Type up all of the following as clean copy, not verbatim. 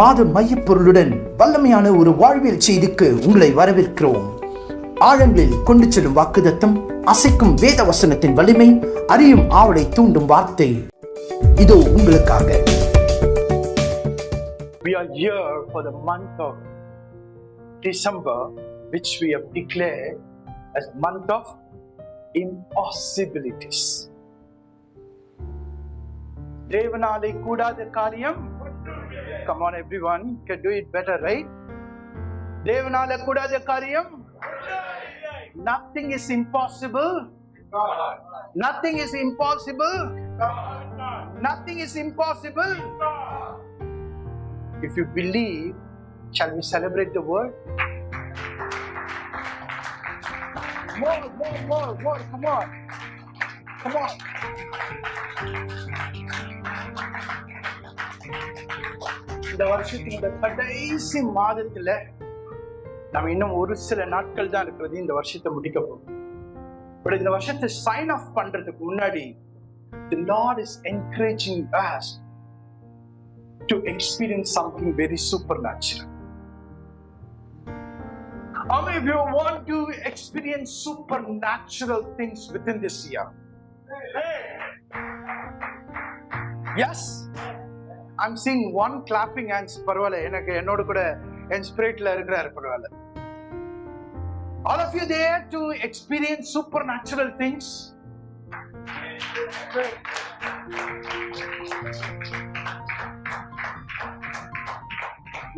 மாத மையப்பொருளுடன் வல்லமையான ஒரு வாழ்வியல் செய்திக்கு உங்களை வரவேற்கிறோம். ஆழங்களில் கொண்டு செல்லும் வாக்குதத்தம், அசைக்கும் வேத வசனத்தின் வலிமை, அறியும் ஆவலை தூண்டும் வார்த்தை இதோ உங்களுக்காக. We are here for the month of December, which we have declared as month of impossibilities. தேவனாலே கூடாத காரியம். Come on everyone, can do it better, right? தேவனாலே கூடாத காரியம். Nothing is impossible. Nothing is impossible. Nothing is impossible. If you believe, shall we celebrate the word? More, come on. இந்த வருஷத்தின் கடைசி மாதத்துல நம்ம இன்னும் ஒரு சில நாட்கள் தான் இருக்கிறது இந்த வருஷத்தை முடிக்க போறோம். பட் இந்த வருஷத்தை சைன் ஆஃப் பண்றதுக்கு முன்னாடி the Lord is encouraging us to experience something very supernatural. How many of you want to experience supernatural things within this year? Yes? I'm seeing one clapping hands. பரவாயில்ல, எனக்கு என்னோட கூட என் ஸ்பிரிட்ல இருக்கிறாரு. பரவாயில்ல. All of you there to experience supernatural things?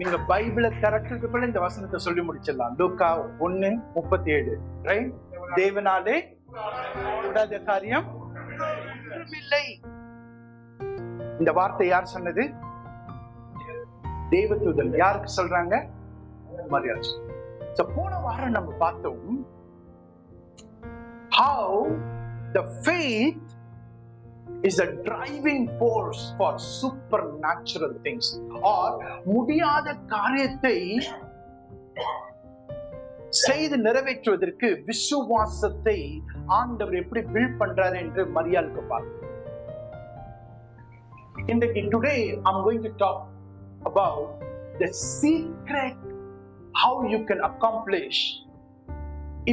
நீங்க பைபிளை திறக்கிறதுக்குள்ள இந்த வசனத்தை சொல்லி முடிச்சிடலாம். லூக்கா 1:37, ரைட்? தேவனாலே கூடாத காரியம் இல்லை. இந்த வார்த்தை யார் சொன்னது? தேவதூதன். யாருக்கு சொல்றாங்க? மரியாள். போன வாரம் நம்ம பார்த்தோம் how the faith is a driving force for supernatural things, or முடியாத காரியத்தை செய்து நிறைவேற்றுவதற்கு விசுவாசத்தை ஆண்டவர் எப்படி பில்ட் பண்றாரு என்று மரியாளுக்கு பார்ப்போம். Today I'm going to talk about the secret how you can accomplish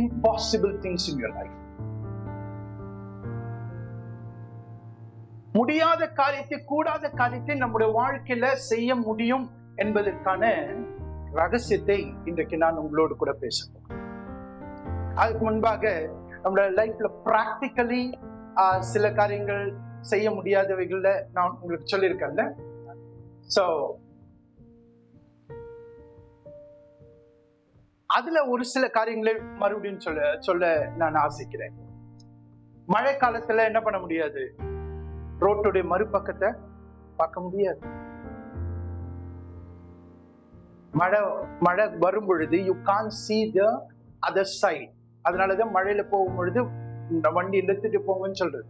impossible things in your life. முடியாத காரியத்தை, கூடாத காரியத்தை நம்முடைய வாழ்க்கையில செய்ய முடியும் என்பதற்கான ரகசியத்தை இன்றைக்கு நான் உங்களோடு கூட பேசுறேன். அதுக்கு முன்பாக நம்முடைய லைஃப்ல பிராக்டிக்கலி சில காரியங்கள் செய்ய முடியாதவைகள்ல நான் உங்களுக்கு சொல்லியிருக்கேன்ல. சோ அதுல ஒரு சில காரியங்களை மறுபடியும் சொல்ல நான் ஆசைக்கிறேன். மழை காலத்துல என்ன பண்ண முடியாது? ரோட்டுடைய மறுபக்கத்தை பார்க்க முடியாது. மழை வரும் பொழுது you can't see the other side. அதனாலதான் மழையில போகும் பொழுது இந்த வண்டி எடுத்துட்டு போங்கன்னு சொல்றது.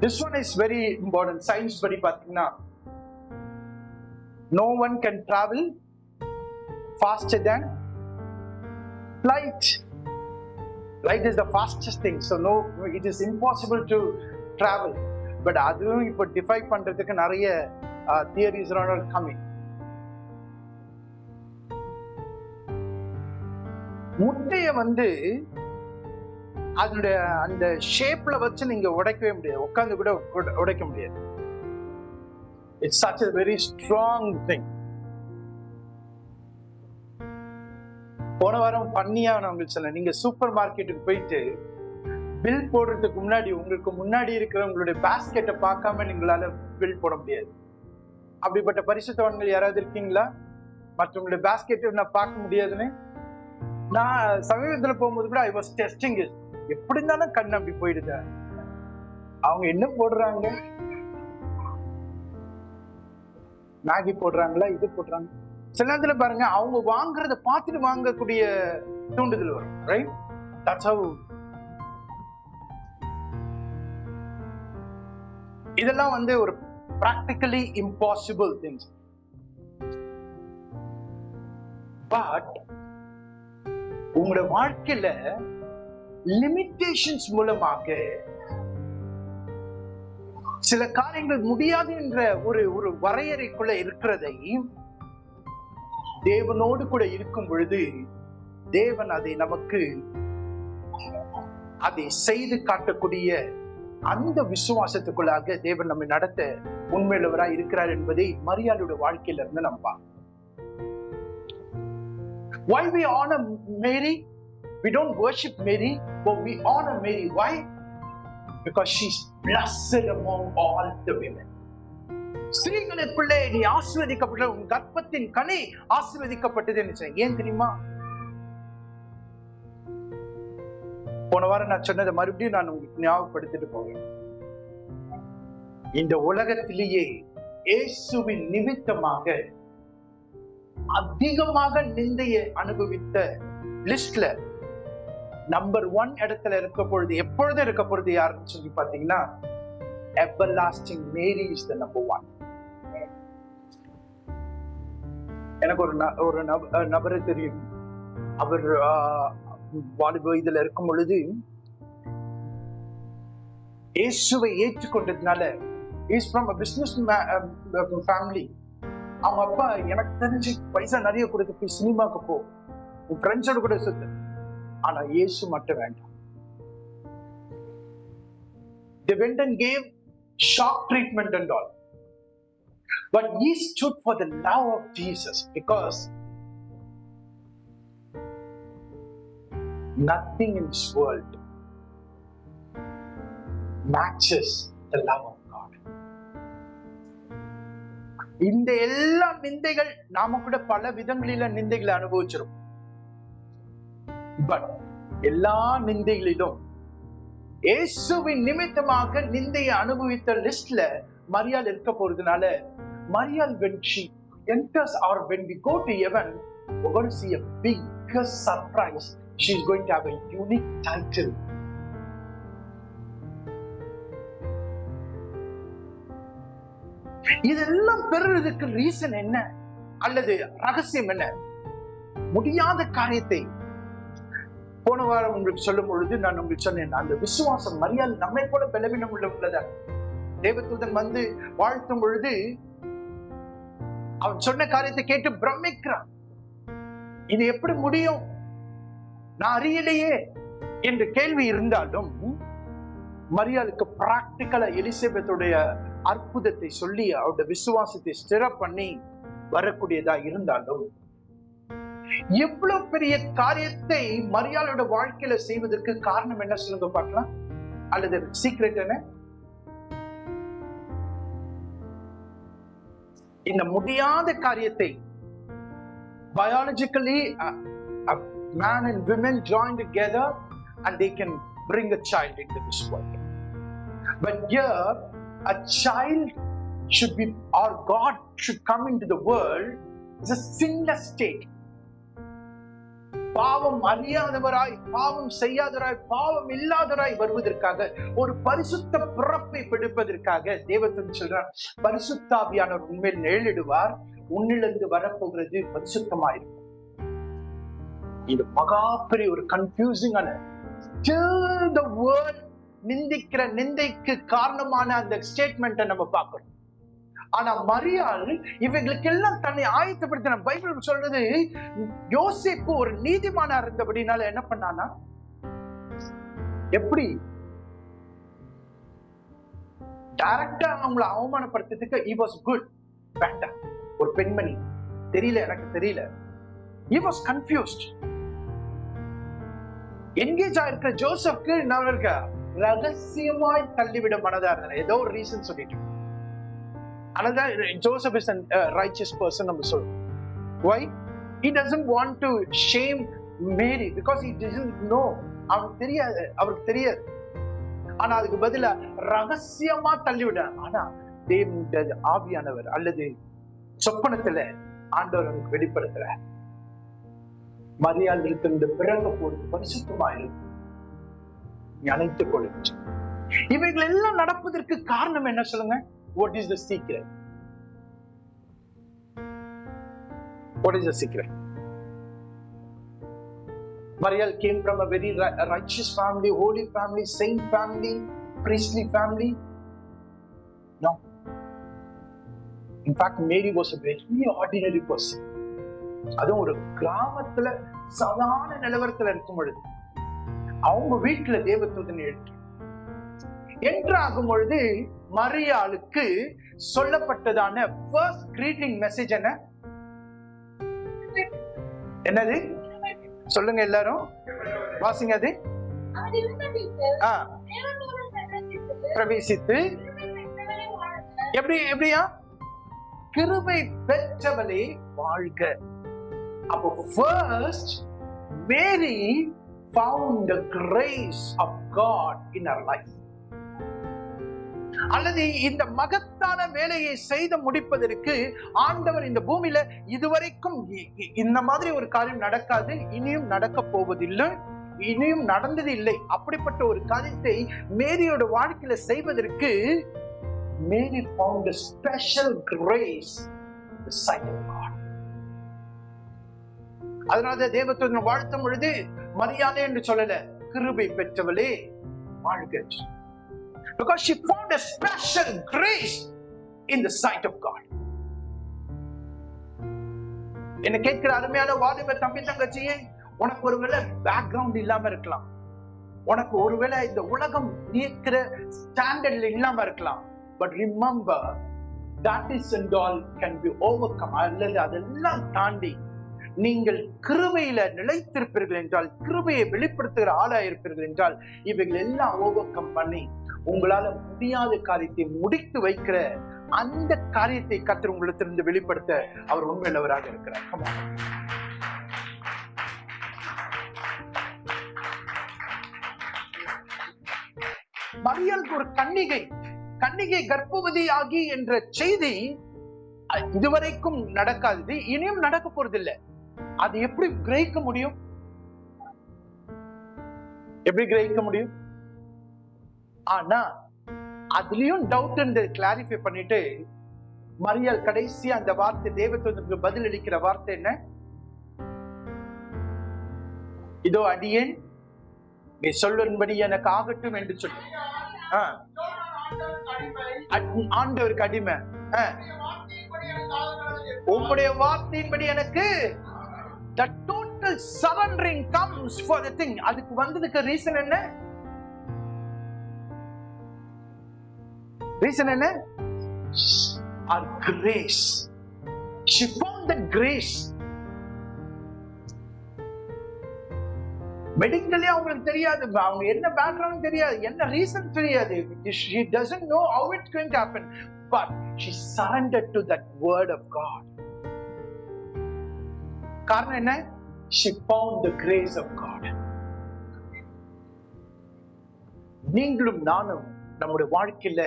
This one is very important. Science படி பார்த்தீங்கன்னா no one can travel faster than light. Light is the fastest thing, so no, it is impossible to travel. But அதுவும் இப்போ டிஃபை பண்றதுக்கு நிறைய தியரிஸ் are coming. முட்டைய அதனுடைய அந்த ஷேப்ல வச்சு நீங்க உடைக்கவே முடியாது, உட்கார்ந்து கூட உடைக்க முடியாது. It's such a very strong thing. போன வாரம் பண்ணியா நான் உங்களுக்கு சொல்ல, நீங்க சூப்பர் மார்க்கெட்டுக்கு போயிட்டு பில் போடுறதுக்கு முன்னாடி உங்களுக்கு முன்னாடி இருக்கிற உங்களுடைய பாஸ்கெட்டை பார்க்காம நீங்களால பில் போட முடியாது. அப்படிப்பட்ட பரிசுத்தவான்கள் யாராவது இருக்கீங்களா? மற்றவங்களுடைய பாஸ்கெட்டை நான் பார்க்க முடியாதுன்னு நான் சமீபத்துல போகும்போது கூட I was testing it. எப்படி இருந்தாலும் கண் அப்படி போயிடுத. அவங்க என்ன போடுறாங்க? மேகி போடுறாங்களா, இது போடுறாங்க. சில நேரத்துல பாருங்க, அவங்க வாங்குறத பார்த்துட்டு வாங்கக்கூடிய தூண்டுதல் வரும், ரைட்? That's how. இதெல்லாம் ஒரு practically impossible things. But உங்களோட வாழ்க்கையில லிமிட்டேஷன்ஸ் மூலமாக சில காரியங்கள் முடியாது என்ற ஒரு வரையறைக்குள்ள இருக்கிறதை தேவனோடு கூட இருக்கும் பொழுது தேவன் அதை நமக்கு அதை செய்து காட்டக்கூடிய அந்த விசுவாசத்துக்குள்ளாக தேவன் நம்மை நடத்த உண்மையுள்ளவராய் இருக்கிறார் என்பதை மரியாளுடைய வாழ்க்கையில இருந்து நம்ம பார்க்கணும். Why we honor Mary? We don't worship Mary, but we honor Mary. Why? Because she's blessed among all the women. ஸ்திரீகளுக்குள்ளே நீ ஆசீர்வதிக்கப்பட்ட, உன் கர்ப்பத்தின் கனி ஆசீர்வதிக்கப்பட்டது என்று. ஏன் தெரியுமா? போன வாரம் நான் சொன்னதை மறுபடியும் நான் உங்களுக்கு ஞாபகப்படுத்திட்டு போவேன். இந்த உலகத்திலேயே இயேசுவின் நிமித்தமாக அதிகமாக நிந்தையை அனுபவித்த லிஸ்ட்ல நம்பர் 1 இடத்துல இருக்க பொழுது, எப்பொழுதும் இருக்க பொழுது யாருன்னு சொல்லி பாத்தீங்கன்னா, everlasting Mary is the number 1. எனக்கு ஒரு நபரை தெரியும். அவர் வாலிப இதுல இருக்கும் பொழுது இயேசுவை ஏற்றுக்கொண்டதுனால, is from a business family. அவங்க அப்பா எனக்கு தெரிஞ்சு பைசா நிறைய கொடுத்து போய் சினிமாக்கு போ, உன் ஃப்ரெண்ட்ஸோட கூட சுத்து, ஆனா இயேசு மட்டும் வேண்டாம். They went and gave shock treatment and all, but he stood for the love of Jesus, because nothing in this world matches the love of God. இந்த எல்லா நிந்தைகள் நாம கூட பல விதங்களில நிந்தைகளை அனுபவிச்சிரும். பட் எல்லா நிந்தைகளிலும் இயேசுவின் நிமித்தமாக நிந்தையை அனுபவித்த லிஸ்ட்ல மரியாள் இருக்க போறதுனால, மரியாள் when she enters or when we go to heaven, we're going to see a biggest surprise. She's going to have a unique title. இதெல்லாம் பெறுவதற்கு ரீசன் என்ன அல்லது ரகசியம் என்ன? முடியாத காரியத்தை போன வாரம் உங்களுக்கு சொல்லும் பொழுது நான் உங்களுக்கு சொன்னேன், அந்த விசுவாசம் மரியாள் நம்மை போல பலவீனம் உள்ளதான். தேவதூதன் வந்து வாழ்த்தும் பொழுது அவன் சொன்ன காரியத்தை கேட்டு பிரமிக்கிறான். இது எப்படி முடியும், நான் அறியலையே என்ற கேள்வி இருந்தாலும், மரியாளுக்கு பிராக்டிக்கலா எலிசபெத்துடைய அற்புதத்தை சொல்லி அவருடைய விசுவாசத்தை ஸ்திர பண்ணி வரக்கூடியதா இருந்தாலும், எவ்வளவு பெரிய காரியத்தை மரியாளோட வாழ்க்கையில செய்வதற்கு காரணம் என்ன சொல்லுங்க பார்க்கலாம், அல்லது சீக்ரெட் என்ன? இந்த முடியாத காரியத்தை biologically man and women join together and they can bring a child into this world, but here a child should be, or God should come into the world as a sinless state. பாவம் அறியாதவராய், பாவம் செய்யாதவராய், பாவம் இல்லாதவராய் வருவதற்காக, ஒரு பரிசுத்த பிறப்பை பிடிப்பதற்காக தேவதூதன் சொல்றார், பரிசுத்தாவியானவர் உண்மையில் நிழலிடுவார், உன்னிலிருந்து வரப்போகிறது பரிசுத்தமாயிருக்கும். இது மகா பெரிய ஒரு கன்ஃபியூசிங்கான, till the word நிந்திக்கிற நிந்தைக்கு காரணமான அந்த ஸ்டேட்மெண்ட்டை நம்ம பார்க்கிறோம். ஆனா மரியாள் இவைகளுக்கெல்லாம் தன்னை ஆயத்தப்படுத்தின. பைபிள் சொல்றது, யோசேப்பு ஒரு நீதிமானா இருந்தபடினால என்ன பண்ணானா, எப்படி டைரக்டா அவங்களை அவமானப்படுத்துறதுக்கு he was good. வேண்டாம், ஒரு பெண்மணி தெரியல, எனக்கு தெரியல. he was confused. என்கேஜ் ஆயிருக்கிற ஜோசப்க்கு நான் இருக்க ரகசியமாய் தள்ளிவிட மனதா இருந்தேன், ஏதோ ஒரு ரீசன் சொல்லிட்டு. அதான் Joseph is a righteous person நம்ம சொல்றோம். Why? He doesn't want to shame Mary because he doesn't know. அவருக்கு தெரியாது. ஆனா அதுக்கு பதிலா ரகசியமா தள்ளிவிட. ஆனா தேவனுடைய ஆவியானவர் அல்லது சொப்பனத்துல ஆண்டவர் அவருக்கு வெளிப்படுத்துற, மரியாள் இருக்கின்ற பிறகு போது பரிசுத்தமாயிருக்கு, நீ அணைத்துக் கொள்ளுங்க. இவைகள் எல்லாம் நடப்பதற்கு காரணம் என்ன சொல்லுங்க? What is the secret? What is the secret? Marial came from a very righteous family, holy family, saint family, priestly family. In fact Mary was a very ordinary person. அதுவும் ஒரு கிராமத்துல சாதாரண நிலவரத்துல இருக்கும் பொழுது அவங்க வீட்டுல தேவதூதன் என்ட்ராகும் பொழுது மரியாளுக்கு சொல்லப்பட்டதான first greeting message என்னது சொல்லுங்க எல்லாரும், வாசிங்க. அது பிரவேசித்து எப்படியா கிருபை பெற்றவளே வாழ்க. அப்போ first Mary found the grace of God in her life. அல்லது இந்த மகத்தான வேலையை செய்து முடிப்பதற்கு ஆண்டவர் இந்த பூமியில இதுவரைக்கும் இந்த மாதிரி ஒரு காரியம் நடக்காது, இனியும் நடக்க போவதில்லை, இனியும் நடந்தது இல்லை. அப்படிப்பட்ட ஒரு காரியத்தை மேரியோட வாழ்க்கையில செய்வதற்கு Mary found a special grace in the sight of God. அதனால தேவதூதன் வாழ்த்தும் பொழுது மரியாதை என்று சொல்லல, கிருபை பெற்றவளே வாழ்க. Because she found a special grace in the sight of God. என்ன கேட்கிற அருமையான வாலிப தம்பி தங்கச்சியே, உனக்கு ஒருவேளை பேக்ரவுண்ட் இல்லாம இருக்கலாம், உனக்கு ஒருவேளை இந்த உலகம் நியக்கிற ஸ்டாண்டர்ட்ல இல்லாம இருக்கலாம். But remember, that is and all can be overcome. அல்லது அதெல்லாம் தாண்டி நீங்கள் கிருபையில நிலைத்திருப்பீர்கள் என்றால், கிருபையை வெளிப்படுத்துகிற ஆளாயிருப்பீர்கள் என்றால், இவைகள் எல்லாம் ஓவர்கம் பண்ணி உங்களால முடியாத காரியத்தை முடித்து வைக்கிற அந்த காரியத்தை கர்த்தர் உங்களிடத்திலிருந்து வெளிப்படுத்த அவர் உண்மையுள்ளவராக இருக்கிறார். மரியாளுக்கு ஒரு கன்னிகை கர்ப்பவதி ஆகி என்ற செய்தி இதுவரைக்கும் நடக்காதது, இனியும் நடக்க போறதில்லை. அது எப்படி கிரகிக்க முடியும்? ஆனா அதுலயும் டவுட் இருந்தது, கிளாரிஃபை பண்ணிட்டு மரியாள் கடைசி அந்த வார்த்தை தேவதூதனுக்கு பதில் அளிக்கிற வார்த்தை என்ன? இதோ அடியேன் நீ சொல்லும்படி எனக்கு ஆகட்டும் என்று சொல்லு. ஆண்டவருக்கு அடிமை, உம்முடைய வார்த்தையின்படி எனக்கு. The total surrendering comes for the thing. அதுக்கு வந்ததுக்கு ரீசன் என்ன? Our grace. She found that grace. Medically அவங்களுக்கு தெரியாது, அவங்க என்ன பேக்ரவுண்ட் தெரியாது, என்ன ரீசன் தெரியாது. She doesn't know how it's going to happen, but she surrendered to that word of God. காரணம் என்ன? She found the grace of God. நீங்களும் நானும் நம்முடைய வாழ்க்கையில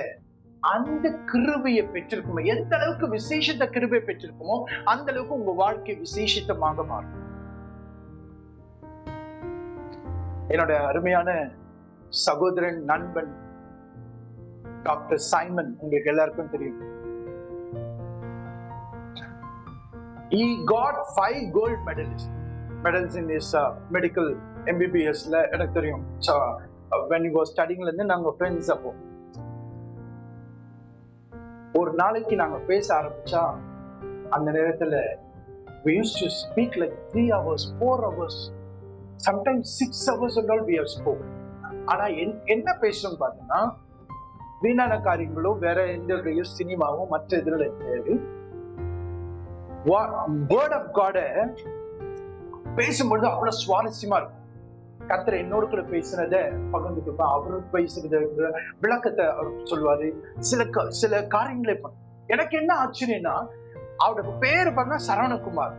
அந்த கிருபையை பெற்றிருக்குமோ, எந்த அளவுக்கு விசேஷித்த கிருபை பெற்றிருக்குமோ அந்த அளவுக்கு உங்க வாழ்க்கை விசேஷித்தமாக மாறும். என்னோட அருமையான சகோதரன் நண்பன் டாக்டர் சைமன் உங்களுக்கு எல்லாருக்கும் தெரியும். He got 5 gold medals in his medical MBBS ல எனக்கு தெரியும். So when he was studying ல இருந்து நாங்க ஃப்ரெண்ட்ஸ். அப்போ ஒரு நாளைக்கு நாங்க பேச ஆரம்பிச்சா அந்த நேரத்துல we used to speak like 3 hours, 4 hours, sometimes 6 hours and all we have spoken. ஆனா என்ன பேசணும் பார்த்தோம்னா, வீணான காரியங்களோ வேற எந்த சினிமாவும் மற்ற இதுல இருக்காது. வேர்ட் ஆஃப் காட பேசும்பொழுது அவ்வளவு சுவாரஸ்யமா இருக்கும். கர்த்தர் என்னோட கூட பேசுனத பகிர்ந்துட்டு அவரு பேசுறத விளக்கத்தை அவர் சொல்லுவாரு. சில காரியங்களை எனக்கு என்ன ஆச்சரியம்னா, அவரோட பேரு பார்த்தா சரவணகுமார்.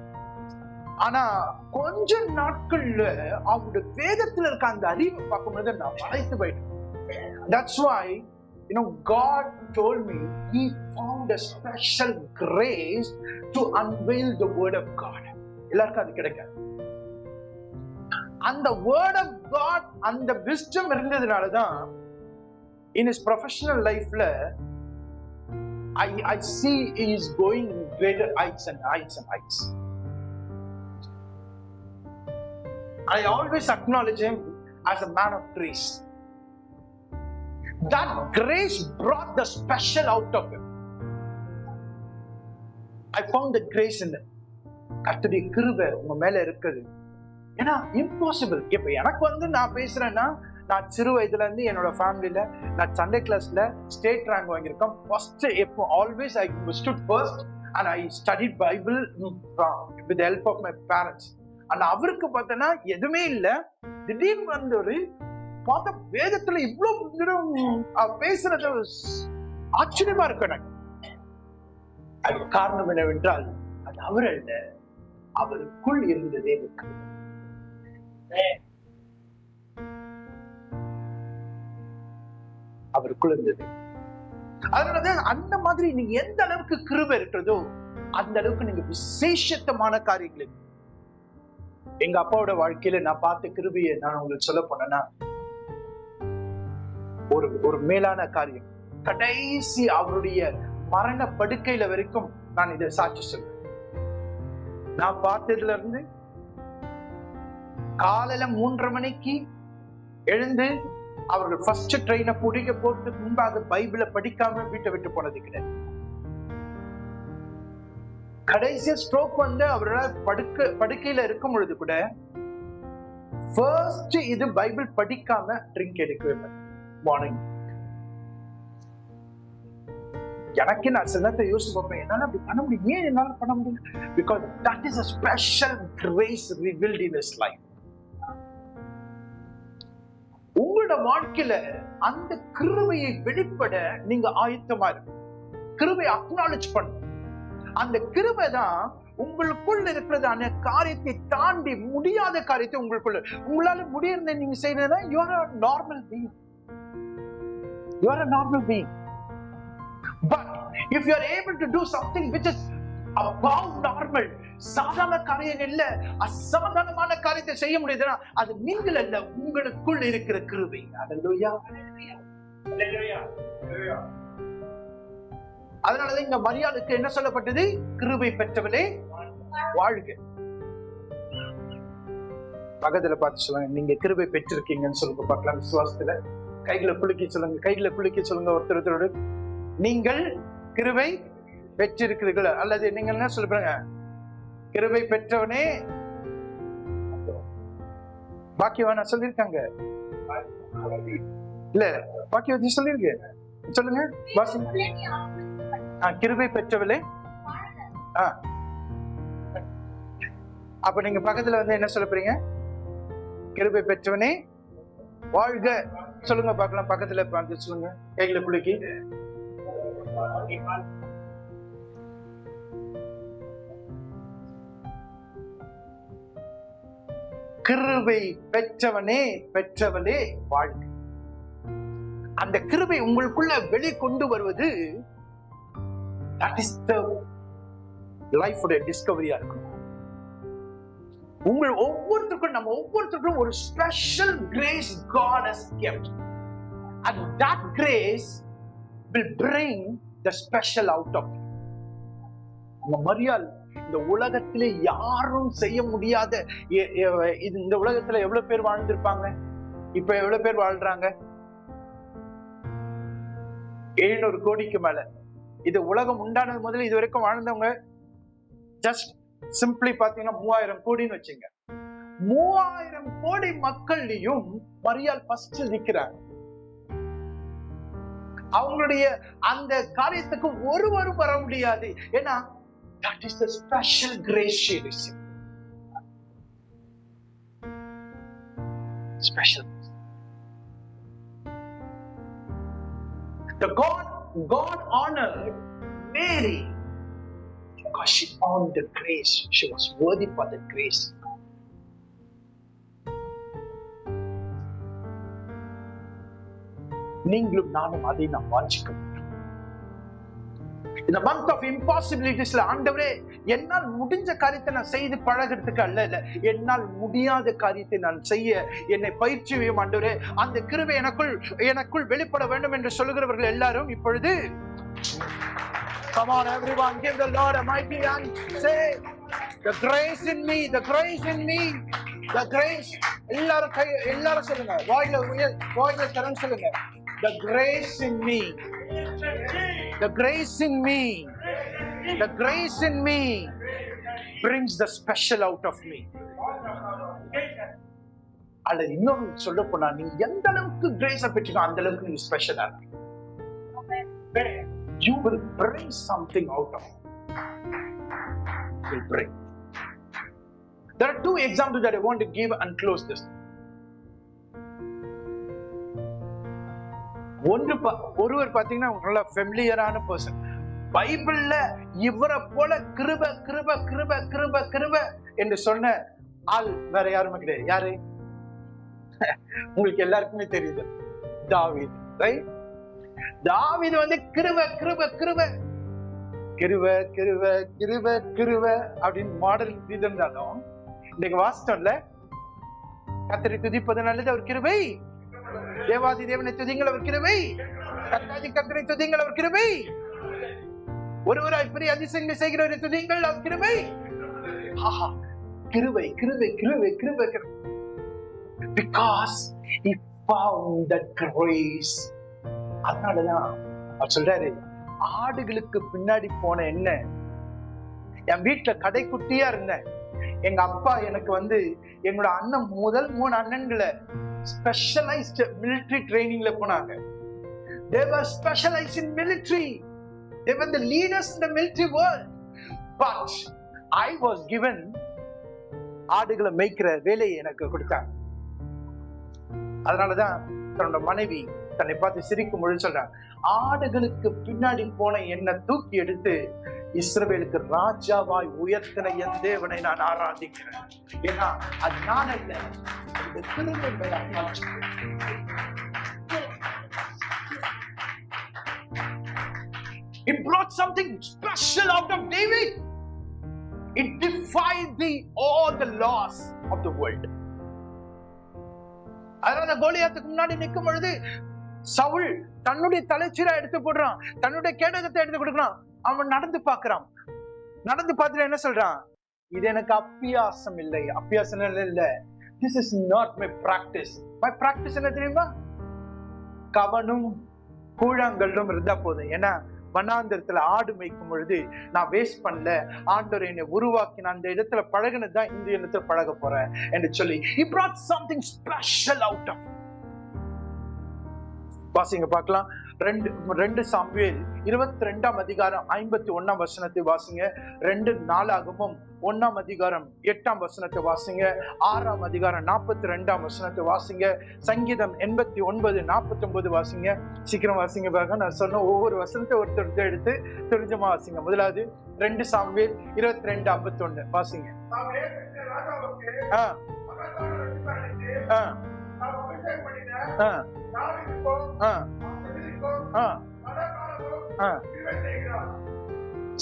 ஆனா கொஞ்ச நாட்கள்ல அவருடைய வேதத்துல இருக்க அந்த அறிவை பார்க்கும்போது நான் மலைத்து போயிட்டேன். That's why God told me he found a special grace to unveil the word of God. எல்லாருக்கும் அது கிடைக்காது. அந்த word of God, அந்த wisdom இருந்ததுனாலதான் in his professional lifeல I see he is going greater heights and heights and heights. I always acknowledge him as a man of grace. That grace brought the special out of him. I found that grace in them. கர்த்தருடைய கிருபை உங்க மேல இருக்குது. ஏன்னா impossible. இப்ப எனக்கு நான் பேசுறேன்னா, நான் சிறு வயதுல இருந்து என்னோட ஃபேமிலியில நான் சண்டே கிளாஸ்ல ஸ்டேட் ரேங்க் வாங்கியிருக்கேன். ஃபர்ஸ்ட் எப்போ always I stood first and I studied Bible with the help of my parents. and அவருக்கு பார்த்தனா எதுவுமே இல்ல. திடீர்னு வந்தவரு பார்த்த வேதத்துல இவ்வளவு பேசுறது ஆச்சரியமா இருக்கு எனக்கு. அது காரணம் என்னவென்றால் அது அவர் அல்ல, அவருக்குள் இருந்ததே இருக்கு. அவருக்குள் இருந்தது. அதனாலதான் அந்த மாதிரி நீங்க எந்த அளவுக்கு கிருபை இருக்கிறதோ அந்த அளவுக்கு நீங்க விசேஷத்தமான காரியங்கள். எங்க அப்பாவோட வாழ்க்கையில நான் பார்த்த கிருபையை நான் உங்களுக்கு சொல்ல போனேன்னா, ஒரு மேலான காரியம். கடைசி அவருடைய மரண படுக்கையில வரைக்கும் நான் இதை சாட்சி சொல்றேன். நான் பார்த்ததுல இருந்து காலையில 3:30 மணிக்கு எழுந்து அவர்கள் ஃபர்ஸ்ட் ட்ரெயினை பிடிக்க போறதுக்கு முன்பாக பைபிளை படிக்காம வீட்டை விட்டு போனது கிடையாது. கடைசியா ஸ்ட்ரோக் வந்து அவரால் படுக்கையில இருக்கும் பொழுது கூட ஃபர்ஸ்ட் இது பைபிள் படிக்காம ட்ரிங்க் எடுக்கவே மார்னிங். எனக்கு நான் சில நேரத்தை யோசிச்சு பார்ப்பேன், என்னால அப்படி பண்ண முடியும், ஏன் என்னால பண்ண முடியும்? Because that is a special grace revealed in his life. உங்களோட வாழ்க்கையில அந்த கிருபையை வெளிப்பட நீங்க ஆயத்தமா இருக்கு. கிருபையை அக்னாலஜ் பண்ணு. அந்த கிருபை தான் உங்களுக்குள்ள இருக்கிறதான காரியத்தை தாண்டி முடியாத காரியத்தை உங்களால முடியறத நீங்க செய்யறதுனா you are a normal being. You are a normal being. But if you are able to do something which is above normal, சாதாரண காரியம் இல்ல, அசாதாரணமான காரியத்தை செய்ய முடியுதுன்னா அது நீங்கள் அல்ல, உங்களுக்குள் இருக்கிற கிருபை. ஹல்லேலூயா, ஹல்லேலூயா. அதனாலதான் இங்க மரியாளுக்கு என்ன சொல்லப்பட்டது? கிருபை பெற்றவளே வாழ்க. பக்கத்துல பார்த்து சொல்லுங்க, நீங்க கிருபை பெற்றிருக்கீங்கன்னு சொல்லுங்க பார்க்கலாம். விசுவாசத்துல கைகளை குலுக்கி சொல்லுங்க, கைகளை குலுக்கி சொல்லுங்க ஒருத்தரோடு, நீங்கள் கிருபை பெற்றிருக்கிறீர்கள். அல்லது நீங்க என்ன சொல்லுங்க, கிருபை பெற்றவனே பாக்கியவான சொல்லிருக்காங்க. இல்ல பாக்கியவதி சொல்லிருக்கு, சொல்லுங்க கிருபை பெற்றவளே. அப்ப நீங்க பக்கத்துல வந்து என்ன சொல்ல போறீங்க? கிருபை பெற்றவனே வாழ்க சொல்லுங்க பார்க்கலாம். பக்கத்துல பார்த்து சொல்லுங்க, கைகளை குலுக்கி. கிருபை பெற்றவனே பெற்றவளே வாழ்க. அந்த கிருபை உங்களுக்குள்ள வெளிக்கொண்டு வருவது that is the life of discovery-ஆ இருக்கும். உங்கள் ஒவ்வொருத்தருக்கும், நம்ம ஒவ்வொருத்தருக்கும் ஒரு special grace God has kept, and that grace will bring the special out of you. மரியாள் இந்த உலகத்திலே யாரும் செய்ய முடியாத, இந்த உலகத்துல எவ்வளவு பேர் வாழ்ந்திருப்பாங்க? இப்ப எவ்வளவு பேர் வாழ்றாங்க? 700 கோடிக்கு மேல. இது உலகம் உண்டானது முதல்ல இது வரைக்கும் வாழ்ந்தவங்க ஜஸ்ட் சிம்பிளி பாத்தீங்கன்னா 3000 கோடின்னு வச்சுங்க. 3000 கோடி மக்கள்லயும் மரியாள் ஃபர்ஸ்ட் நிக்கிறாங்க. அவங்களுடைய அந்த காரியத்துக்கு ஒருவரும் வர முடியாது. ஏன்னா that is the special grace she received. Special. God honored Mary because she found the grace. She was worthy for the grace. நீங்களும் நானும் அதை நாம் வாஞ்சிக்கணும். இந்த month of impossibilities-ல ஆண்டவரே என்னால் முடிஞ்ச காரியத்தை நான் செய்து பழகிறதுக்கு அல்ல, என்னால் முடியாத காரியத்தை நான் செய்ய என்னை பயிற்சியும் ஆண்டவரே. அந்த கிருபை எனக்குள் வெளிப்பட வேண்டும் என்று சொல்லுகிறவர்கள் எல்லாரும் இப்பொழுது come on everyone, give the Lord a mighty hand. Say the grace in me, the grace in me, the grace. எல்லாரும் சொல்லுங்க, வாயில தரன்னு சொல்லுங்க. The grace in me, the grace in me, The grace in me brings the special out of me. அல்ல இன்னொரு சொல்ல போனா, நீங்க எந்த அளவுக்கு கிரேஸ பெற்றீங்க அந்த அளவுக்கு நீங்க ஸ்பெஷலா இருப்பீங்க. You will bring something out of it. Will bring. There are two examples that I want to give and close this. ஒருவர் பாத்தீங்கன்னா நல்ல ஃபெமிலியரான பர்சன். பைபிள்ல இவரை போல கிருப கிருப கிருப கிருப கிருப என்று சொன்ன ஆள் வேற யாருமே கிடையாது. யாரு? உங்களுக்கு எல்லாருக்குமே தெரியுது, தாவீது. ரைட்? தாவீது வந்து கிருப கிருப கிருப கிருப கிருப கிருப கிருப அப்படின்னு மாடல் இருந்தாலும் இன்னைக்கு வாசிட்டோம்ல, கர்த்தரை துதிப்பது நல்லது அவர் கிருபை, தேவாதி தேவனை துதிங்கள் அவர் கிருபை, கர்த்தாதி கர்த்தரை துதிங்கள் அவர் கிருபை, ஒருவராய் பெரிய அதிசயங்களை செய்கிறவரை துதிங்கள் அவர் கிருபை. கிருபை கிருபை கிருபை கிருபை கிருபை. Because he found that grace. அதனாலதான் அவர் சொல்றாரு, ஆடுகளுக்கு பின்னாடி போன என்ன, என் வீட்டுல கடைக்குட்டியா இருந்தேன், எங்க அப்பா எனக்கு வந்து என்னோட அண்ணன் முதல் 3 அண்ணன்களை ஸ்பெஷலைஸ்ட் மிலிட்டரி ட்ரைனிங்ல போனாங்க. They were specialized in military. They were the leaders in the military world. But I was given ஆடுகளை மேய்க்கிற வேலையை எனக்கு கொடுத்தாங்க. அதனாலதான் தன்னோட மனைவி தன்னை பார்த்து சிரிக்கும் பொழுது சொல்றாங்க, ஆடுகளுக்கு பின்னாடி போன என்னை தூக்கி எடுத்து இஸ்ரவேலுக்கு ராஜாவாய் உயர்த்தின என் தேவனை நான் ஆராதிக்கிறேன். ஏன்னா அது நான் அல்ல, இந்த Tirunelveli. It brought something special out of David. It defied all the laws of the world. அதனால கோலியாத்துக்கு முன்னாடி நிற்கும் பொழுது சவுல் தன்னுடைய தலைச்சீரா எடுத்து போடுறான், தன்னுடைய கேடகத்தை எடுத்து கொடுக்குறான். அவன் நடந்து பார்க்கிறான். நடந்து பார்த்துட்டு என்ன சொல்றான், இது எனக்கு அபியாசம் இல்லை. அபியாசம் இல்ல, this is not my practice. My practice என்ன தெரியுமா? கவனும் கூழாங்கல்லும் இருந்தா போதும். ஏன்னா வனாந்தரத்துல ஆடு மேய்க்கும் பொழுது நான் வேஸ்ட் பண்ணல, ஆண்டவர் என்னை உருவாக்கி நான் அந்த இடத்துல பழகினதுதான் இந்த இடத்துல பழக போறேன் என்று சொல்லி he brought something special out of it. வாசிங்க பார்க்கலாம். 2 சாமுவேல் 22ஆம் அதிகாரம் 51ஆம் வசனத்தை வாசிங்க. 2 நாளாகமும் 1ஆம் அதிகாரம் 8ஆம் வசனத்தை வாசிங்க. 6ஆம் அதிகாரம் 42ஆம் வசனத்தை வாசிங்க. சங்கீதம் 89:49 வாசிங்க. சீக்கிரம் வாசிங்க பாருங்க. நான் சொன்ன ஒவ்வொரு வசனத்தை ஒருத்தர் எடுத்து தெரிஞ்சமா வாசிங்க. முதலாவது 2 சாமுவேல் 22:51 வாசிங்க.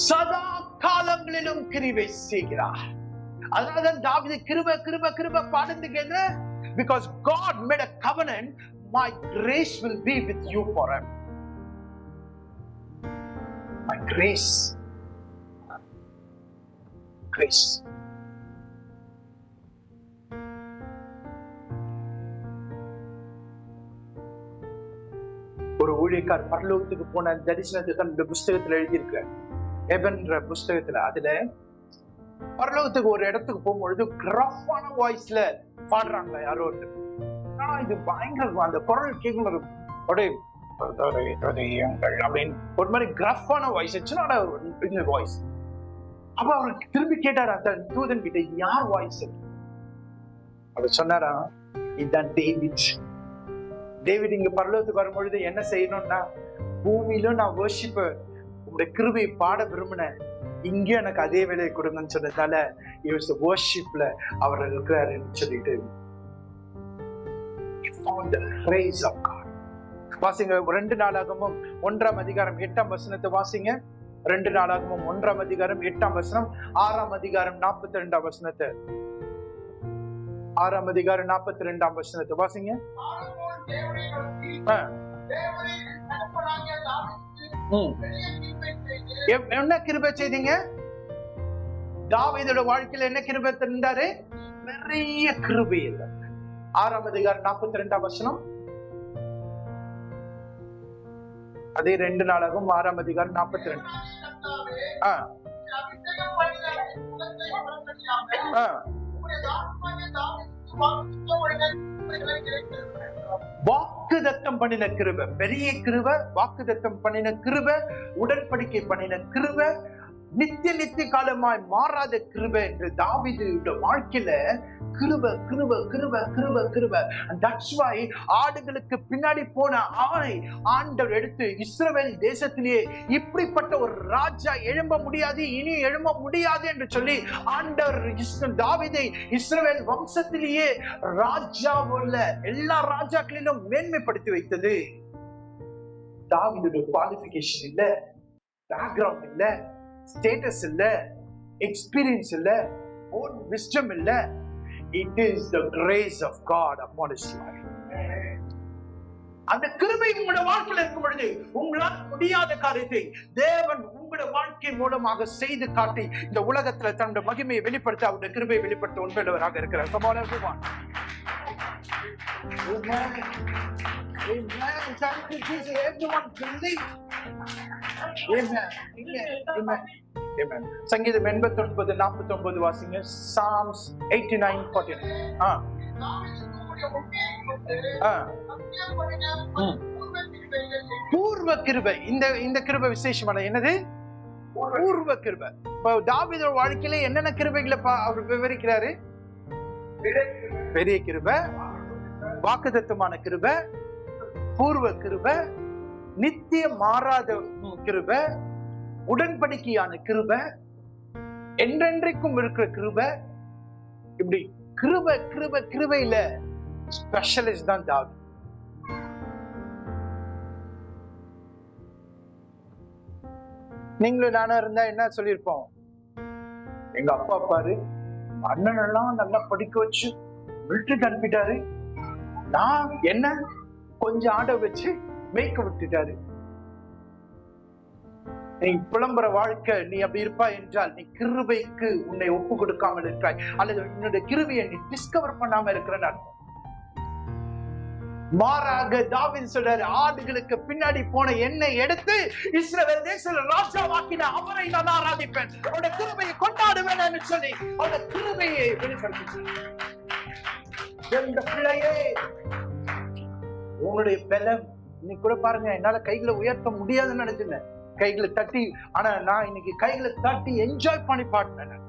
சதா காலங்களிலும் கிருபை செய்கிறார். அதனாலதான் தாவீது கிருபை கிருபை கிருபை பாடுறதுக்கு என்ன? Because God made a covenant, my grace will be with you forever. My grace. Grace. ஒரு ஊழியக்கார் பரலோகத்துக்கு போன தரிசனத்தை தன்னுடைய புஸ்தகத்துல எழுதியிருக்க, ஹெவன்ற புஸ்தகத்துல. அதுல பரலோகத்துக்கு ஒரு இடத்துக்கு போகும்பொழுது கிரஃபான வாய்ஸ்ல பாடுறாங்க யாரோ ஒருத்தர். இது பயங்கர அந்த குரல் கேட்கும் அப்படின்னு ஒரு மாதிரி கிரஃபான வாய்ஸ், வாய்ஸ். அப்ப அவருக்கு திரும்பி கேட்டாரா அந்த தூதன் கிட்ட, யார் வாய்ஸ்? அவர் சொன்னாரா, இதுதான் டேவிட். டேவிட் இங்க பரலோகத்துக்கு வரும்பொழுது என்ன செய்யணும்னா, பூமியிலும் நான் வர்ஷிப்ப உங்களுடைய கிருபையை பாட விரும்பினேன், இங்கே எனக்கு அதே வேலையை கொடுங்கன்னு சொன்னதால வர்ஷிப்ல அவர் இருக்கிறாருன்னு சொல்லிட்டு வாசிங்க. 2 நாளாகமும் 1ஆம் அதிகாரம் 8ஆம் வசனத்தை வாசிங்க. 2 நாளாகமும் 1ஆம் அதிகாரம் 8ஆம் வசனம், 6ஆம் அதிகாரம் 42ஆம் வசனத்தை, 6ஆம் அதிகாரம் 42ஆம் வசனத்தை வாசிங்க. என்ன கிருபை செய்தீங்க? தாவீதோட வாழ்க்கையில என்ன கிருபை தந்தாரு? நிறைய கிருபை. 6ஆம் அதிகாரம் 42ஆம் வசனம். அதே 2 நாளாகவும் 6ஆம் அதிகாரம் 42. வாக்குதத்தம் பண்ணின கிருபை, பெரிய கிருபை, வாக்குதத்தம் பண்ணின கிருபை, உடன்படிக்கை பண்ணின கிருபை, நித்திய காலமாய் மாறாத கிருபை என்று தாவீதுடைய வாழ்க்கையில கிருபை கிருபை கிருபை கிருபை கிருபை. That's why ஆடுகளுக்கு பின்னாடி போன அவனை ஆண்டவர் எடுத்து இஸ்ரவேல் தேசத்திலேயே இப்படிப்பட்ட ஒரு ராஜா எழும்ப முடியாது, இனி எழும்ப முடியாது என்று சொல்லி ஆண்டவர் தாவீதை இஸ்ரவேல் வம்சத்திலேயே ராஜாவுள்ள எல்லா ராஜாக்களிலும் மேன்மைப்படுத்தி வைத்தது. தாவீதுடைய குவாலிஃபிகேஷன் இல்ல, பேக்ரவுண்ட் இல்ல, ஸ்டேட்டஸ் இல்ல, எக்ஸ்பீரியன்ஸ் இல்ல, own wisdom இல்ல. It is the grace of God upon his life. அந்த கிருபை உங்களுடைய வாழ்க்கையில் இருக்கும் பொழுது உங்களால் முடியாத காரியத்தை தேவன் உங்களுடைய வாழ்க்கை மூலமாக செய்து காட்டி இந்த உலகத்துல தன்னுடைய மகிமையை வெளிப்படுத்த, அவருடைய கிருபையை வெளிப்படுத்த உண்மையுள்ளவராக இருக்கிறார். Come on everyone. Amen. Amen. Thank you Jesus. Everyone believe. Amen. Amen. Amen. சங்கீதம் 89:49 வாசிங்க. Psalms 89:49. பூர்வ கிருபை. இந்த கிருபை விசேஷமான என்னது? பூர்வ கிருபை. தாவீது வாழ்க்கையில என்னென்ன கிருபைகளை அவர் விவரிக்கிறாரு? பெரிய கிருபை, வாக்குத்தத்தமான கிருபை, பூர்வ கிருபை, நித்திய மாறாத கிருபை, உடன்படிக்கையான கிருபை, என்றென்றைக்கும் இருக்கிற கிருபை. இப்படி கிருபை கிருபை கிருபையில ஸ்பெஷலிஸ்ட் தான் தாவீது. நீங்களும் நானா இருந்தா என்ன சொல்லியிருப்போம்? எங்க அப்பா பாரு, அண்ணன் எல்லாம் நல்லா படிக்க வச்சு மிலிட்டரிக்கு அனுப்பிட்டாரு, நான் என்ன கொஞ்சம் ஆட வச்சு மேய்க்க விட்டுட்டாரு. நீ புலம்புற வாழ்க்கை நீ அப்படி இருப்பாய் என்றால் நீ கிருபைக்கு உன்னை ஒப்பு கொடுக்காமல் இருக்கிறாய், அல்லது உன்னுடைய கிருபையை நீ டிஸ்கவர் பண்ணாம இருக்கிறன்னு அர்த்தம். மாறாக தாவீது சொல்றாரு, ஆடுகளுக்கு பின்னாடி போன என்னை எடுத்து இஸ்ரவேல் தேசத்துல ராஜாவாக்கின அவரை நான் ஆராதிப்பேன், அவருடைய கிருபையை கொண்டாடுவேன் என்று சொல்லி அவருடைய கிருபையை வெளிப்படுத்தி. பிள்ளையே, உங்களுடைய பலம் இன்னைக்கு கூட பாருங்க, என்னால கைகளை உயர்த்த முடியாதுன்னு நினைச்சிருந்தேன், கைகளை தட்டி. ஆனா நான் இன்னைக்கு கைகளை தட்டி என்ஜாய் பண்ணி பாடினேன்.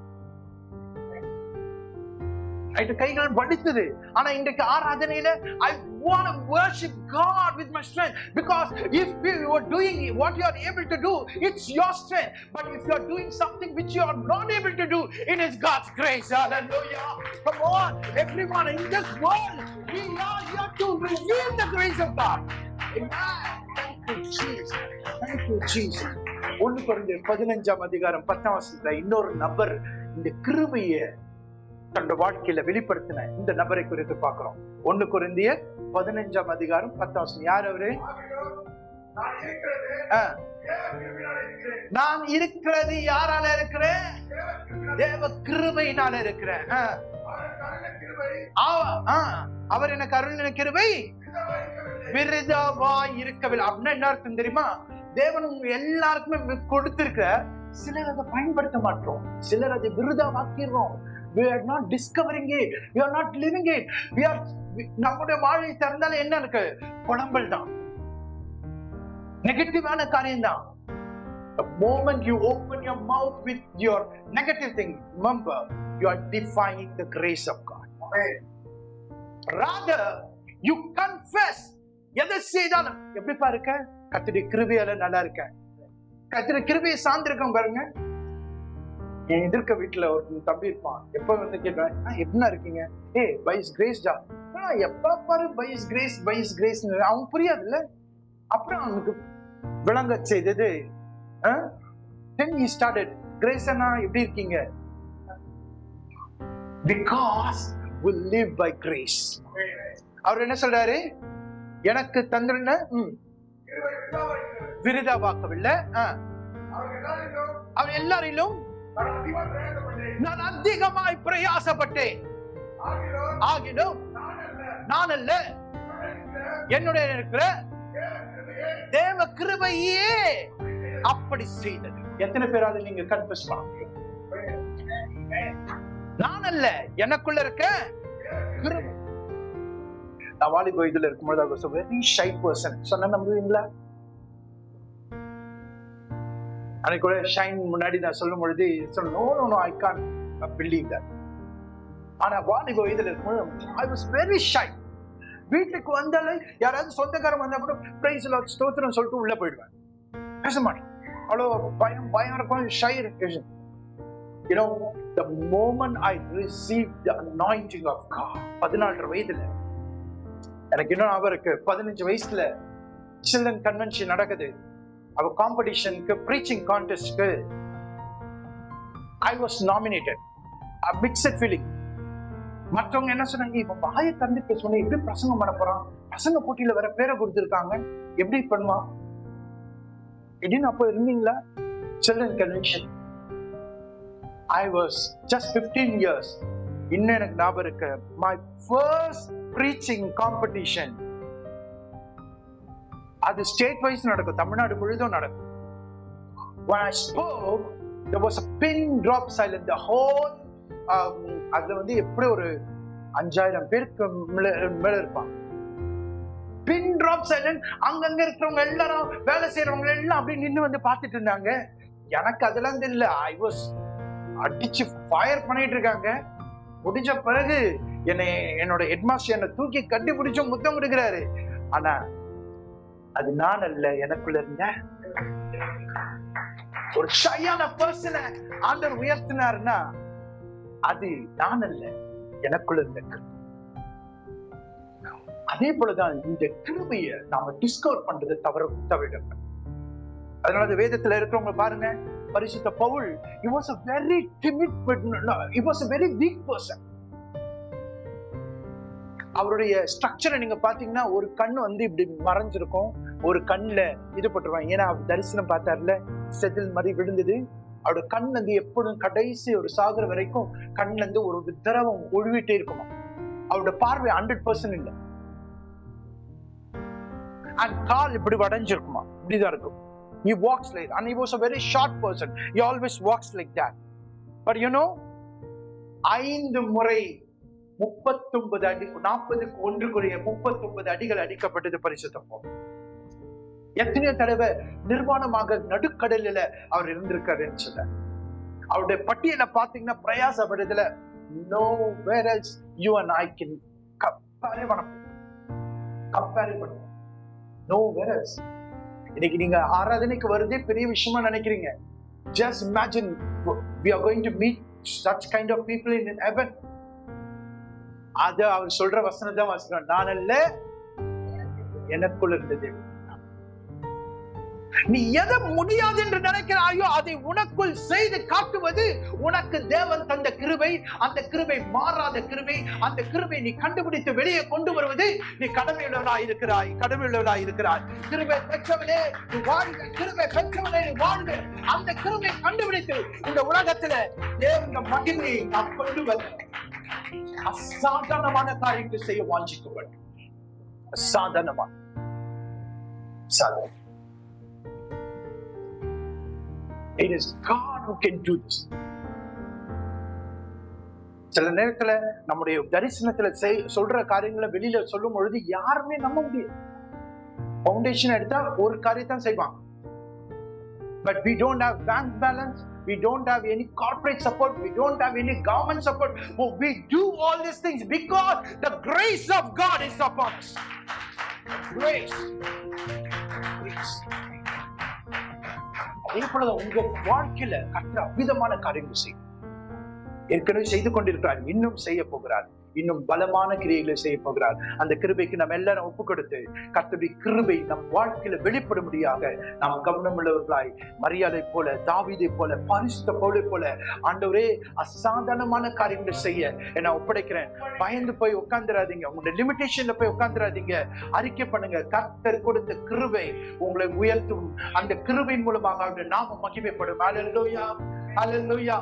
கைகள் வடித்தது. ஆனா இன்றைக்கு ஆராதனையில I want to worship God with my strength, because if you are doing what you are able to do, it's your strength. But if you are doing something which you are not able to do, it is God's grace. Hallelujah. Come on, everyone in this world, we are here to reveal the grace of God. Amen. Thank you Jesus. Thank you Jesus. 1 கொரிந்தியர் 15ஆம் அதிகாரம் 10ஆம் வசனத்துல இன்னொரு நபர் இந்த கிருபையை தன்னோட வாழ்க்கையில வெளிப்படுத்தின இந்த நபரை குறித்து பார்க்கிறோம். 1 கொரிந்தியர் 15ஆம் அதிகாரம் 10ஆம் வசனம். யார் அவரு? நான் இருக்கிறது யாரால இருக்கிறேன்? தேவ கிருபையினால இருக்கிறேன். அவர் எனக்கு அருளின கிருபை விருதாவாய் இருக்கவில்லை. அப்படின்னா என்ன அர்த்தம் தெரியுமா? தேவன் எல்லாருக்குமே கொடுத்திருக்க, சிலர் அதை பயன்படுத்த மாட்டோம், சிலர் அதை விருதாவாக்கிறோம். We are not discovering it, we are not living it. We are நம்முடைய வாழ்வை திறந்தால என்ன இருக்கு? புலம்பல் தான், நெகட்டிவான காரியம் தான். The moment you open your mouth with your negative thing, remember you are defying the grace of God. Rather you confess. எதை செய்தாலும் எப்படி பாருங்க, கர்த்தருடைய கிருபையால நல்லா இருக்கேன், கர்த்தருடைய கிருபையை சார்ந்திருக்கேன் பாருங்க. என் எதிர்க்க வீட்டுல ஒரு தம்பி இருப்பான், எப்ப வந்து கேட்பேன், எப்படின்னா இருக்கீங்க? பை ஹிஸ் கிரேஸ் டா. எப்ப பாரு by his grace by his grace. அவன் புரியாது இல்ல. அப்புறம் அவனுக்கு விளங்க செய்தது, then he started, grace அண்ணா எப்படி இருக்கீங்க? Because we live by grace. அவர் என்ன சொல்றாரு? எனக்கு தந்திரன விருதாவாக்கவில்லை, அவர் எல்லாரிலும் நான் அதிகமாய் பிரயாசப்பட்டேன், ஆகிலும் நான் அல்ல, என்னுடைய இருக்கிற தேவ கிருபையே அப்படி செய்தது. எத்தனை பேரால நீங்க கன்ஃபஸ் பண்ண முடியும்? நான் அல்ல, எனக்குள்ள இருக்க கிருபை. நான் வாலிப இதுல இருக்கும்போது I was a very shy person. சொன்ன நம்புவீங்களா? அன்னைக்கு கூட ஷைன் முன்னாடி நான் சொல்லும் பொழுது no I can't believe that. ஆனா வாலிப இதுல இருக்கும்போது I was very shy. வீட்டுக்கு வந்தாலும் யாராவது சொந்தக்காரன் வந்தா கூட பிரைஸ் லார்ட் ஸ்தோத்திரம் சொல்லிட்டு உள்ள போயிடுவேன், பேச மாட்டேன். அவ்வளவு பயம் இருக்கும், ஷை இருக்கு. You know, the moment I received the anointing of God, 14 வயதுல எனக்கு இன்னும் அவருக்கு 15 வயசுல சில்ட்ரன் கன்வென்ஷன் நடக்குது. அவ காம்படிஷனுக்கு preaching கான்டெஸ்ட்க்கு I was nominated. A mixed feeling. மற்றவங்க என்ன சொன்னாங்க, இவன் வாயை தந்துட்டு சொன்ன எப்படி பிரசங்கம் பண்ண போறான், பிரசங்க போட்டியில வேற பேரை கொடுத்துருக்காங்க, எப்படி பண்ணுவான் எப்படின்னு. அப்போ இருந்தீங்களா children convention? I was just 15 years. இன்னும் எனக்கு ஞாபகம் இருக்கு, my first preaching competition. அது ஸ்டேட் வைஸ் நடக்கும், தமிழ்நாடு முழுதும் நடக்கும். When I spoke, there was a pin drop silence. The whole அதுல வந்து எப்படி ஒரு 5000 பேருக்கு மேல இருப்பாங்க. Pin drop silent. அங்கங்க இருக்கிறவங்க எல்லாரும், வேலை செய்யறவங்க எல்லாம் அப்படி நின்று வந்து பார்த்துட்டு இருந்தாங்க. எனக்கு அதெல்லாம் தெரியல. I was அடிச்சு ஃபயர் பண்ணிட்டு இருக்காங்க. முடிஞ்ச பிறகு என்னோட ஹெட்மாஸ்டர் என்னை தூக்கி கட்டி பிடிச்சு முத்தம் கொடுக்கிறாரு. ஆனா அது நான் அல்ல, எனக்குள்ள இருந்த ஒரு ஷையான பர்சனை ஆண்டவர் உயர்த்தினார்னா அது நான் அல்ல, எனக்குள்ள இருந்த. அதே போலதான் இந்த கிருபையை நாம டிஸ்கவர் பண்றது தவிர. அதனால வேதத்துல இருக்கிறவங்க பாருங்க, பரிசுத்த Pavul, he was a very timid but he was a very weak person. அவருடைய ஸ்ட்ரக்சரை நீங்க பாத்தீங்கன்னா ஒரு கண்ணு வந்து இப்படி மறைஞ்சிருக்கும், ஒரு கண்ணுல இது போட்டுருவாங்க. ஏன்னா அவர் தரிசனம் பார்த்தாருல, செதில் மாதிரி விழுந்தது. அவரோட கண் வந்து எப்பொழுதும் கடைசி ஒரு சாகர வரைக்கும் கண்ணுல இருந்து ஒரு திரவம் ஒழுவிட்டே இருக்குமா. அவரோட பார்வை 100% இல்லை. அண்ட் கால் இப்படி வடைஞ்சிருக்குமா, இப்படிதான் இருக்கும். He walks like, and he was a very short person. He always walks like that. But you know, 5 முறை 39 அடி, 40க்கு 39 அடிகள் அடிக்கப்பட்டது பரிசுத்த பவுல். எத்தனையோ தடவை நிர்வாணமாக நடுக்கடலில் அவர் இருந்திருக்காருன்னு சொல்ல. அவருடைய பட்டியலை பார்த்தீங்கன்னா பிரயாசப்படுறதுல nowhere else you and I can compare பண்ண nowhere else. இன்னைக்கு நீங்க ஆராதனைக்கு வருதே பெரிய விஷயமா நினைக்கிறீங்க. Just imagine we are going to meet such kind of people in heaven. அது அவர் சொல்ற வசனம் தான் வாசிக்கிறோம், நான் அல்ல, எனக்குள்ள இருந்தது. நீ எதை முடியாது என்று நினைக்கிறாயோ அதை உனக்குள் செய்து காட்டுவது உனக்கு தேவன் தந்த கிருபை. அந்த கிருபை மாறாத கிருபை. அந்த கிருபை நீ கண்டுபிடித்து வெளியே கொண்டு வருவது நீ கடமையுள்ளவனாய் இருக்கிறாய். கிருபை பெற்றவனே நீ வாழ்க, கிருபை பெற்றவனே நீ வாழ்க. அந்த கிருபை கண்டுபிடித்து இந்த உலகத்துல தேவன் மகிமையை நாம் கொண்டு வர அசாதாரணமான காரியங்களை செய்ய வாஞ்சிக்க வேண்டும். அசாதாரணமான It is God who can do this. சில நேரத்துல நம்முடைய தரிசனத்துல சொல்ற காரியங்களை வெளியில சொல்லும் பொழுது யாருமே நம்ப முடியாது. ஃபவுண்டேஷன் எடுத்தா ஒரு காரியத்தான் செய்வாங்க. But we don't have bank balance, we don't have any corporate support, we don't have any government support. But we do all these things because the grace of God is upon us. Grace. அதே போல உங்க வாழ்க்கையில கர்த்தர் அவ்விதமான காரியங்கள் செய்யும். ஏற்கனவே செய்து கொண்டிருக்கிறார், இன்னும் செய்ய போகிறார். இன்னும் பலமான கிரியைகளை செய்ய போகிறார். அந்த கிருபைக்கு நம்ம எல்லாரும் ஒப்பு கொடுத்து கர்த்தருடைய கிருபை நம் வாழ்க்கையில வெளிப்படும்படியாக நாம் கவனம் உள்ளவர்களாய் மரியாதை போல, தாவீதை போல, பரிசுத்த பவுலை போல ஆண்டவரே அசாதாரணமான காரியங்களை செய்ய என்ன ஒப்படைக்கிறேன். பயந்து போய் உட்கார்ந்துடாதீங்க, உங்களுடைய லிமிடேஷன்ல போய் உட்கார்ந்துடாதீங்க. அறிக்கை பண்ணுங்க, கர்த்தர் கொடுத்த கிருபை உங்களை உயர்த்தும். அந்த கிருபையின் மூலமாக அவருடைய நாமம் மகிமைப்படும். ஹல்லேலூயா, ஹல்லேலூயா.